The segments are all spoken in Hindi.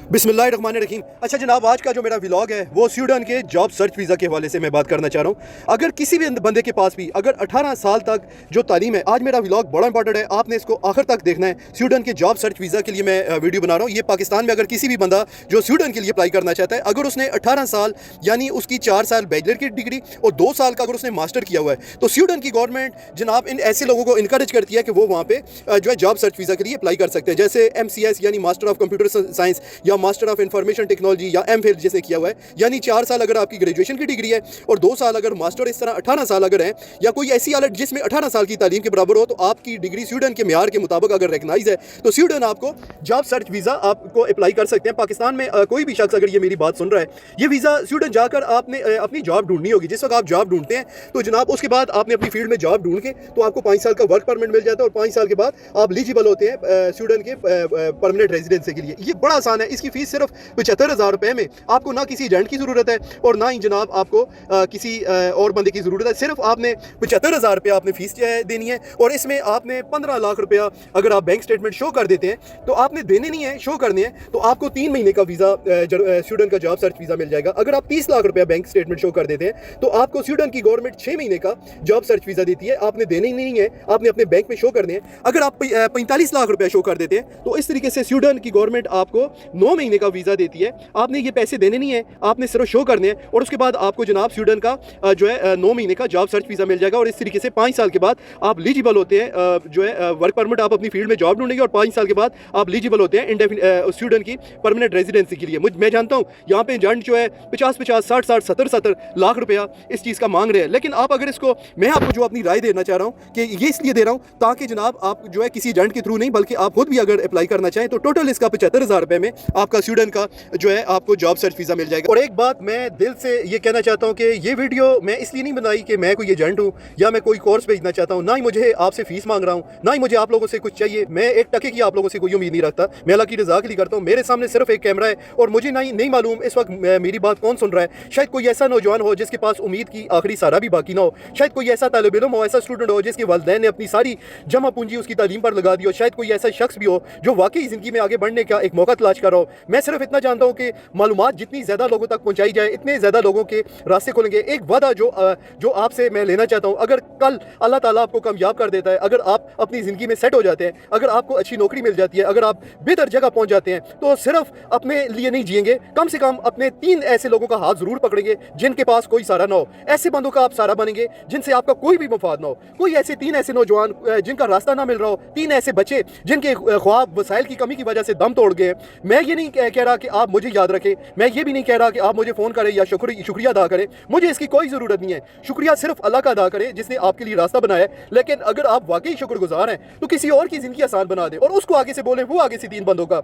बिस्मिल्लाहिर्रहमानिर्रहीम। अच्छा जनाब, आज का जो मेरा व्लॉग है वो स्वीडन के जॉब सर्च वीज़ा के हवाले से मैं बात करना चाह रहा हूँ। अगर किसी भी बंदे के पास भी अगर 18 साल तक जो तालीम है, आज मेरा व्लॉग बड़ा इंपॉर्टेंट है, आपने इसको आखिर तक देखना है। स्वीडन के जॉब सर्च वीज़ा के लिए मैं वीडियो बना रहा हूँ। ये पाकिस्तान में अगर किसी भी बंदा जो स्वीडन के लिए अप्लाई करना चाहता है, अगर उसने 18 साल यानी उसकी 4 साल बैचलर की डिग्री और 2 साल का अगर उसने मास्टर किया हुआ है, तो स्वीडन की गवर्नमेंट जनाब इन ऐसे लोगों को इनकरेज करती है कि वो वहाँ पे जो है जॉब सर्च वीज़ा के लिए अप्लाई कर सकते हैं। जैसे MCS यानी मास्टर ऑफ कंप्यूटर साइंस या मास्टर ऑफ इंफॉर्मेशन टेक्नोलॉजी या MPhil जैसे किया हुआ है, यानी 4 साल अगर आपकी ग्रेजुएशन की डिग्री है और 2 साल अगर मास्टर, इस तरह 18 साल अगर है, या कोई ऐसी हालत जिसमें 18 साल की तालीम के बराबर हो, तो आपकी डिग्री स्वीडन के म्यार के मुताबिक अगर रिकग्नाइज है तो स्वीडन आपको जॉब सर्च वीज़ा आपको अप्लाई कर सकते हैं। पाकिस्तान में कोई भी शख्स अगर ये मेरी बात सुन रहा है, ये वीज़ा स्वीडन जाकर आपने अपनी जॉब ढूंढनी होगी। जिस वक्त आप जॉब ढूंढते हैं तो जनाब उसके बाद आपने अपनी फील्ड में जॉब ढूंढ के तो आपको 5 साल का वर्क परमिट मिल जाता है और 5 साल के बाद आप एलिजिबल होते हैं स्वीडन के परमानेंट रेजिडेंसी के लिए। ये बड़ा आसान है। इसकी फीस सिर्फ 75,000 रुपये में, आपको ना किसी एजेंट की ज़रूरत है और ना ही जनाब आपको किसी और बंदे की ज़रूरत है। सिर्फ आपने 75,000 रुपया आपने फीस देनी है और इसमें आपने 15 लाख रुपया अगर आप बैंक स्टेटमेंट शो कर देते हैं तो आपने देने नहीं है, शो करने हैं, तो आपको 3 महीने का वीज़ा स्वीडन का जॉब सर्च वीज़ा मिल जाएगा। अगर आप 30 लाख रुपया बैंक स्टेटमेंट शो कर देते हैं तो आपको स्वीडन की गवर्नमेंट 6 महीने का जॉब सर्च वीज़ा देती है। आपने देने ही नहीं है, आपने अपने बैंक में शो करने हैं। अगर आप 45 लाख रुपया शो कर देते हैं तो इस तरीके से स्वीडन की गवर्नमेंट आपको 9 महीने का वीज़ा देती है। आपने ये पैसे देने नहीं है, आपने सिर्फ शो करने हैं और उसके बाद आपको जनाब स्वीडन का जो है 9 महीने का जॉब सर्च वीज़ा मिल जाएगा। और इस तरीके से 5 साल के बाद आप एलिजिबल होते हैं जो है वर्क परमिट, आप अपनी फील्ड में जॉब ढूंढेंगे और 5 साल के बाद आप एलिजिबल होते हैं स्वीडन की परमानेंट रेजिडेंसी के लिए। मैं जानता हूँ यहाँ पे एजेंट जो है 50-50, 60-60, 70-70 लाख रुपया इस चीज़ का मांग रहे हैं, लेकिन आप अगर इसको, मैं आपको जो अपनी राय देना चाह रहा हूँ कि ये इसलिए दे रहा हूँ ताकि जनाब आप जो है किसी एजेंट के थ्रू नहीं बल्कि आप खुद भी अगर अप्लाई करना चाहें तो टोटल इसका 75,000 रुपये में आपका स्वीडन का जो है आपको जॉब सर्च वीज़ा मिल जाएगा। और एक बात मैं दिल से ये कहना चाहता हूँ कि ये वीडियो मैं इसलिए नहीं बनाई कि मैं कोई एजेंट हूँ या मैं कोई कोर्स भेजना चाहता हूँ, ना ही मुझे आपसे फीस मांग रहा हूँ, ना ही मुझे आप लोगों से कुछ चाहिए। मैं एक टके की आप लोगों से कोई उम्मीद नहीं रखता, मैं अल्लाह की रज़ा के लिए करता हूँ। मेरे सामने सिर्फ एक कैमरा है और मुझे नहीं मालूम इस वक्त मेरी बात कौन सुन रहा है। शायद कोई ऐसा नौजवान हो जिसके पास उम्मीद की आखिरी सारा भी बाकी ना हो, शायद कोई ऐसा तालिब इल्म हो, ऐसा स्टूडेंट हो जिसके वालिदैन ने अपनी सारी जमा पूंजी उसकी तालीम पर लगा दी हो, शायद कोई ऐसा शख्स भी हो जो वाकई ज़िंदगी में आगे बढ़ने का एक मौका तलाश कर रहा हो। मैं सिर्फ इतना जानता हूँ कि मालूमात जितनी ज़्यादा लोगों तक पहुँचाई जाए इतने ज़्यादा लोगों के रास्ते खोलेंगे। एक वादा जो आपसे मैं लेना चाहता हूँ, अगर कल अल्लाह ताला आपको कामयाब कर देता है, अगर आप अपनी ज़िंदगी में सेट हो जाते हैं, अगर आपको अच्छी नौकरी मिल जाती है, अगर आप बेहतर जगह पहुँच जाते हैं, तो सिर्फ अपने लिए नहीं जिएंगे, कम से कम अपने 3 ऐसे लोगों का हाथ ज़रूर पकड़ेंगे जिनके पास कोई सहारा ना हो। ऐसे बंदों का आप सहारा बनेंगे जिनसे आपका कोई भी मफाद ना हो। कोई ऐसे 3 ऐसे नौजवान जिनका रास्ता ना मिल रहा हो, 3 ऐसे बच्चे जिनके ख्वाब वसाइल की कमी की वजह से दम तोड़ गए। मैं ये नहीं कह रहा कि आप मुझे याद रखें, मैं ये भी नहीं कह रहा कि आप मुझे फ़ोन करें या शुक्रिया अदा करें, मुझे इसकी कोई ज़रूरत नहीं है। शुक्रिया सिर्फ अल्लाह का अदा करें जिसने आपके लिए रास्ता बनाया है। लेकिन अगर आप वाकई शुक्रगुजार हैं तो किसी और की ज़िंदगी आसान बना दें और उसको आगे से बोलें, वो आगे से 3 बंदों का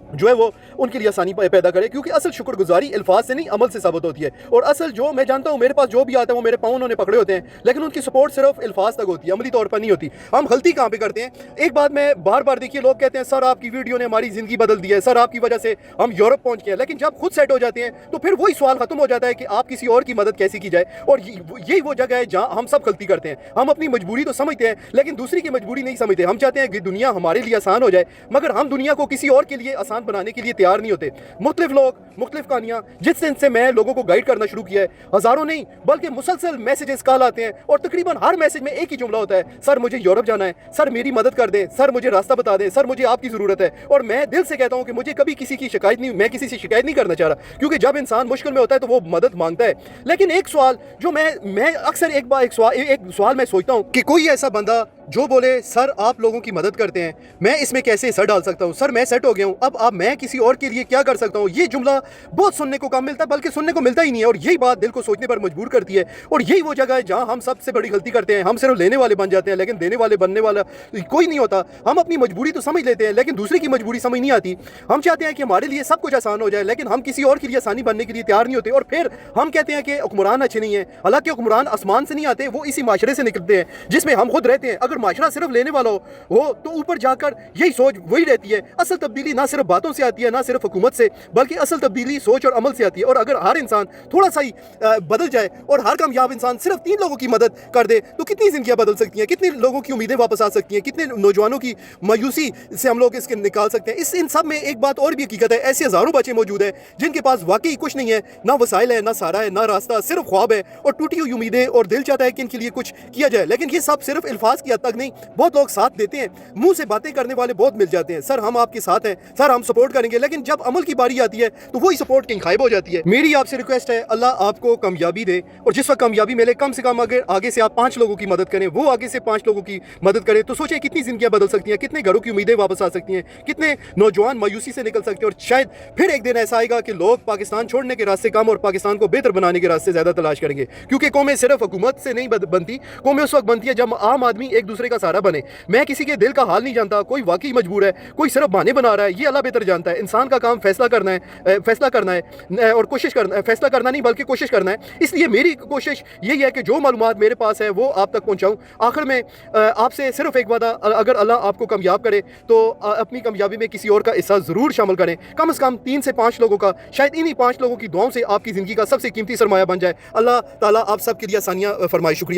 जो है वो उनके लिए आसानी पैदा करे, क्योंकि असल शुक्रगुजारी अल्फाज से नहीं अमल से साबित होती है। और असल जो मैं जानता हूँ, मेरे पास जो भी आता है वो मेरे पाँव उन्होंने पकड़े होते हैं, लेकिन उनकी सपोर्ट सिर्फ अल्फाज तक होती है, अमली तौर पर नहीं होती। हम गलती कहाँ पे करते हैं? एक बात मैं बार बार देखिए, लोग कहते हैं सर आपकी वीडियो ने हमारी ज़िंदगी बदल दी है, सर आपकी वजह से हम यूरोप पहुँच गए। लेकिन जब खुद सेट हो जाते हैं तो फिर वही सवाल खत्म हो जाता है कि आप किसी और की मदद कैसे की जाए। और यही वो जगह है जहाँ हम सब गलती करते हैं। हम अपनी मजबूरी तो समझते हैं लेकिन दूसरी की मजबूरी नहीं समझते। हम चाहते हैं कि दुनिया हमारे लिए आसान हो जाए, मगर हम दुनिया को किसी और के लिए आसान बनाने के लिए तैयार नहीं होते। मुख्तलिफ लोग, मुख्तलिफ कहानियां, जिस दिन से मैं लोगों को गाइड करना शुरू किया है, हजारों नहीं बल्कि मुसलसल मैसेजेस कॉल आते हैं और तकरीबन हर मैसेज में एक ही जुमला होता है, सर मुझे यूरोप जाना है, सर मेरी मदद कर दें, सर मुझे रास्ता बता दें, सर मुझे आपकी ज़रूरत है। और मैं दिल से कहता हूं कि मुझे कभी किसी की शिकायत नहीं, मैं किसी से शिकायत नहीं करना चाह रहा, क्योंकि जब इंसान मुश्किल में होता है तो वो मदद मांगता है। लेकिन एक सवाल जो मैं अक्सर एक सवाल मैं सोचता हूँ कि कोई ऐसा बंदा जो बोले सर आप लोगों की मदद करते हैं, मैं इसमें कैसे सर डाल सकता हूँ, सर मैं सेट हो गया हूँ, अब मैं किसी और के लिए क्या कर सकता हूँ। ये जुमला बहुत सुनने को कम मिलता है, बल्कि सुनने को मिलता ही नहीं है। और यही बात दिल को सोचने पर मजबूर करती है। और यही वो जगह है जहाँ हम सबसे बड़ी गलती करते हैं। हम सिर्फ लेने वाले बन जाते हैं, लेकिन देने वाले बनने वाला कोई नहीं होता। हम अपनी मजबूरी तो समझ लेते हैं लेकिन दूसरे की मजबूरी समझ नहीं आती। हम चाहते हैं कि हमारे लिए सब कुछ आसान हो जाए, लेकिन हम किसी और के लिए आसानी बनने के लिए तैयार नहीं होते। और फिर हम कहते हैं कि हुक्मरान अच्छे नहीं है, हालांकि हुक्मरान आसमान से नहीं आते, वो इसी माशरे से निकलते हैं जिसमें हम खुद रहते हैं। अगर अगर माशरा सिर्फ लेने वाला हो तो ऊपर जाकर यही सोच वही रहती है। असल तब्दीली ना सिर्फ बातों से आती है, ना सिर्फ हुकूमत से, बल्कि असल तब्दीली सोच और अमल से आती है। और अगर हर इंसान थोड़ा सा ही बदल जाए और हर कामयाब इंसान सिर्फ 3 लोगों की मदद कर दे तो कितनी ज़िंदगियाँ बदल सकती हैं, कितने लोगों की उम्मीदें वापस आ सकती हैं, कितने नौजवानों की मायूसी से हम लोग इसके निकाल सकते हैं। इस इन सब में एक बात और भी हकीकत है, ऐसे हज़ारों बच्चे मौजूद हैं जिनके पास वाकई कुछ नहीं है, ना वसाइल है, ना सारा है, ना रास्ता, सिर्फ ख्वाब है और टूटी हुई उम्मीदें, और दिल चाहता है कि इनके लिए कुछ किया जाए। लेकिन ये सब सिर्फ अल्फाज की हद तक नहीं, बहुत लोग साथ देते हैं, मुंह से बातें करने वाले बहुत मिल जाते हैं, सर हम आपके साथ हैं, सर हम सपोर्ट करेंगे, लेकिन जब अमल की बारी आती है तो वही सपोर्ट कहीं गायब हो जाती है। मेरी आपसे रिक्वेस्ट है, अल्लाह आपको कामयाबी दे, और जिस वक्त कामयाबी मिले कम से कम अगर आगे से आप 5 लोगों की मदद करें, वो आगे से 5 लोगों की मदद करें, तो सोचिए कितनी ज़िंदगियाँ बदल सकती हैं, कितने घरों की उम्मीदें वापस आ सकती हैं, कितने नौजवान मायूसी से निकल सकते हैं। और शायद फिर एक दिन ऐसा आएगा कि लोग पाकिस्तान छोड़ने के रास्ते कम और पाकिस्तान को बेहतर बनाने के रास्ते ज़्यादा तलाश करेंगे, क्योंकि कौमें सिर्फ हुकूमत से नहीं बनती, कौमें उस वक्त बनती है जब आम आदमी एक दूसरे का सहारा बने। मैं किसी के दिल का हाल नहीं जानता, कोई वाकई मजबूर है, कोई सिर्फ बहाने बना रहा है, ये अल्लाह बेहतर जानता है। इंसान का काम फैसला करना है और कोशिश करना, फैसला करना नहीं बल्कि कोशिश करना है। इसलिए मेरी कोशिश यही है कि जो मालूमात मेरे पास है वो आप तक पहुँचाऊँ। आखिर में आपसे सिर्फ एक वादा, अगर अल्लाह आपको कामयाब करे तो अपनी कामयाबी में किसी और का हिस्सा ज़रूर शामिल करें, कम से कम 3 से 5 लोगों का। शायद इन्हीं 5 लोगों की दुआओं से आपकी ज़िंदगी का सबसे कीमती सरमाया बन जाए। अल्लाह ताला आप सब के लिए आसानियाँ फरमाए। शुक्रिया।